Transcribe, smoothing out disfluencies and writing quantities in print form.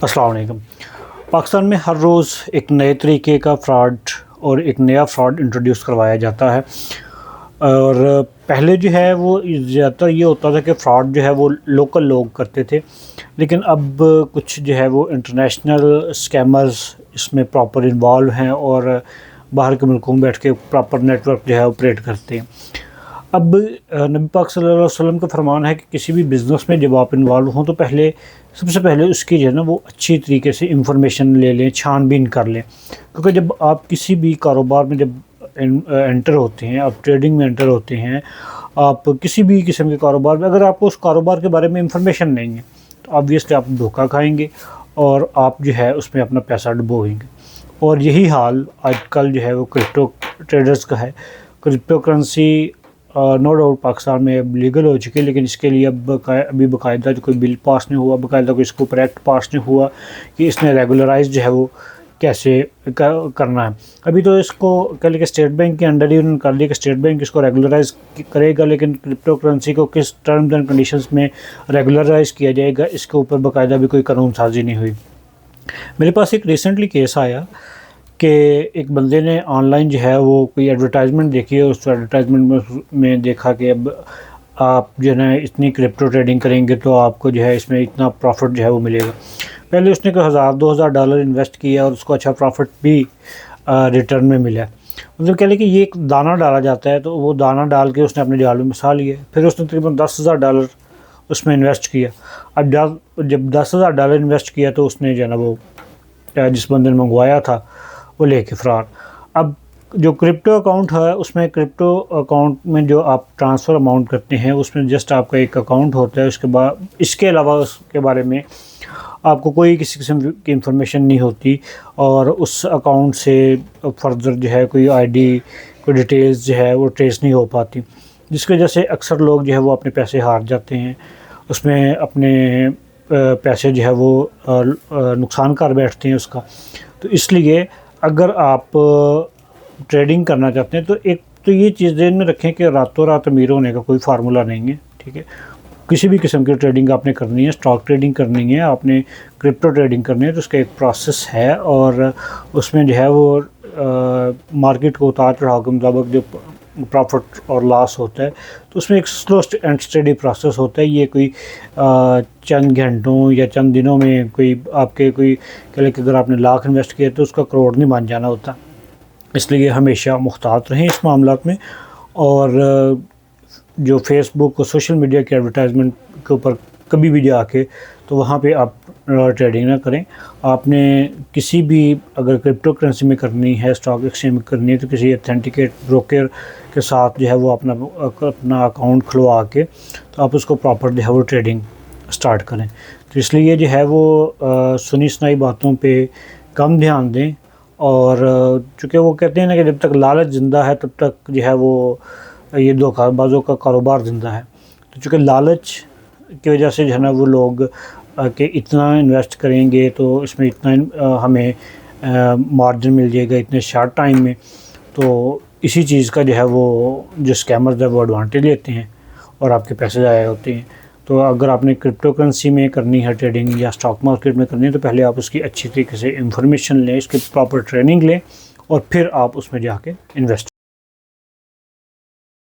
अस्सलाम वालेकुम। पाकिस्तान में हर रोज़ एक नए तरीके का फ़्रॉड और एक नया फ़्रॉड इंट्रोड्यूस करवाया जाता है। और पहले जो है वो ज़्यादातर ये होता था कि फ़्रॉड जो है वो लोकल लोग करते थे, लेकिन अब कुछ जो है वो इंटरनेशनल स्कैमर्स इसमें प्रॉपर इन्वॉल्व हैं और बाहर के मुल्कों में बैठ के प्रॉपर नेटवर्क जो है ऑपरेट करते हैं। अब नबी पाक सल्लल्लाहु अलैहि वसल्लम का फरमान है कि किसी भी बिज़नेस में जब आप इन्वॉल्व हों तो सबसे पहले उसकी जो है ना वो अच्छी तरीके से इंफॉर्मेशन ले लें, छानबीन कर लें। क्योंकि जब आप किसी भी कारोबार में जब एंटर होते हैं, आप ट्रेडिंग में एंटर होते हैं, आप किसी भी किस्म के कारोबार में, अगर आपको उस कारोबार के बारे में इंफॉर्मेशन नहीं है तो ऑब्वियसली आप धोखा खाएँगे और आप जो है उसमें अपना पैसा डुबोएँगे। और यही हाल आजकल जो है वो क्रिप्टो ट्रेडर्स का है। Cryptocurrency no doubt Pakistan में अब लीगल हो चुकी है, लेकिन इसके लिए अभी बाकायदा जो कोई बिल पास नहीं हुआ, बाकायदा कोई इसको ऊपर एक्ट पास नहीं हुआ कि इसने रेगुलराइज जो है वो कैसे करना है। अभी तो इसको कह लें कि स्टेट बैंक के अंडर ही उन्होंने कर लिया कि स्टेट बैंक इसको रेगुलराइज करेगा, लेकिन क्रिप्टो करेंसी को किस टर्म्स एंड कंडीशंस में रेगुलराइज किया जाएगा इसके ऊपर बाकायदा भी कोई कानून साजी नहीं हुई। मेरे पास एक रिसेंटली केस आया कि एक बंदे ने ऑनलाइन जो है वो कोई एडवर्टाइजमेंट देखी है। उस एडवर्टाइजमेंट में देखा कि अब आप जो है ना इतनी क्रिप्टो ट्रेडिंग करेंगे तो आपको जो है इसमें इतना प्रॉफिट जो है वो मिलेगा। पहले उसने कोई $1000-2000 इन्वेस्ट किया और उसको अच्छा प्रॉफिट भी रिटर्न में मिला। मतलब कह लें कि ये एक दाना डाला जाता है, तो वो दाना डाल के उसने अपने जाल में फंसा लिया। फिर उसने तकरीबन $10,000 उसमें इन्वेस्ट किया। अब जब $10,000 इन्वेस्ट किया तो उसने जो है ना वो जिस बंदे ने मंगवाया था वो लेके फ़रार। अब जो क्रिप्टो अकाउंट है उसमें क्रिप्टो अकाउंट में जो आप ट्रांसफ़र अमाउंट करते हैं उसमें जस्ट आपका एक अकाउंट होता है। उसके बाद इसके अलावा उसके बारे में आपको कोई किसी किस्म की इंफॉर्मेशन नहीं होती और उस अकाउंट से फर्दर जो है कोई आईडी, कोई डिटेल्स जो है वो ट्रेस नहीं हो पाती, जिसकी वजह से अक्सर लोग जो है वो अपने पैसे हार जाते हैं। उसमें अपने पैसे जो है वो नुकसान कर बैठते हैं उसका। तो इसलिए अगर आप ट्रेडिंग करना चाहते हैं तो एक तो ये चीज़ ध्यान में रखें कि रातों रात अमीर होने का कोई फार्मूला नहीं है, ठीक है। किसी भी किस्म की ट्रेडिंग आपने करनी है, स्टॉक ट्रेडिंग करनी है, आपने क्रिप्टो ट्रेडिंग करनी है, तो उसका एक प्रोसेस है और उसमें जो है वो मार्केट को उतार चढ़ाव के मुताबिक जो प्रॉफिट और लॉस होता है तो उसमें एक स्लो एंड स्टेडी प्रोसेस होता है। ये कोई चंद घंटों या चंद दिनों में कोई आपके कोई कह लें कि अगर आपने लाख इन्वेस्ट किया तो उसका करोड़ नहीं बन जाना होता। इसलिए हमेशा मुख्तात रहें इस मामलात में। और जो फेसबुक और सोशल मीडिया के एडवर्टाइजमेंट के ऊपर कभी भी जाके तो वहाँ पे आप ट्रेडिंग ना करें। आपने किसी भी अगर क्रिप्टो करेंसी में करनी है, स्टॉक एक्सचेंज में करनी है, तो किसी ऑथेंटिकेट ब्रोकर के साथ जो है वो अपना अकाउंट खुलवा के तो आप उसको प्रॉपर जो है वो ट्रेडिंग स्टार्ट करें। तो इसलिए जो है वो सुनी सुनाई बातों पे कम ध्यान दें। और चूँकि वो कहते हैं ना कि जब तक लालच ज़िंदा है तब तक जो है वो ये धोखाबाजों का कारोबार ज़िंदा है। तो चूँकि लालच की वजह से जो है ना वो लोग कि इतना इन्वेस्ट करेंगे तो इसमें इतना हमें मार्जिन मिल जाएगा इतने शॉर्ट टाइम में, तो इसी चीज़ का जो है वो जो स्कैमर्स है वो एडवांटेज लेते हैं और आपके पैसे ज़ाया होते हैं। तो अगर आपने क्रिप्टो करेंसी में करनी है ट्रेडिंग या स्टॉक मार्केट में करनी है तो पहले आप उसकी अच्छी तरीके से इंफॉर्मेशन लें, इसकी प्रॉपर ट्रेनिंग लें और फिर आप उसमें जाके इन्वेस्ट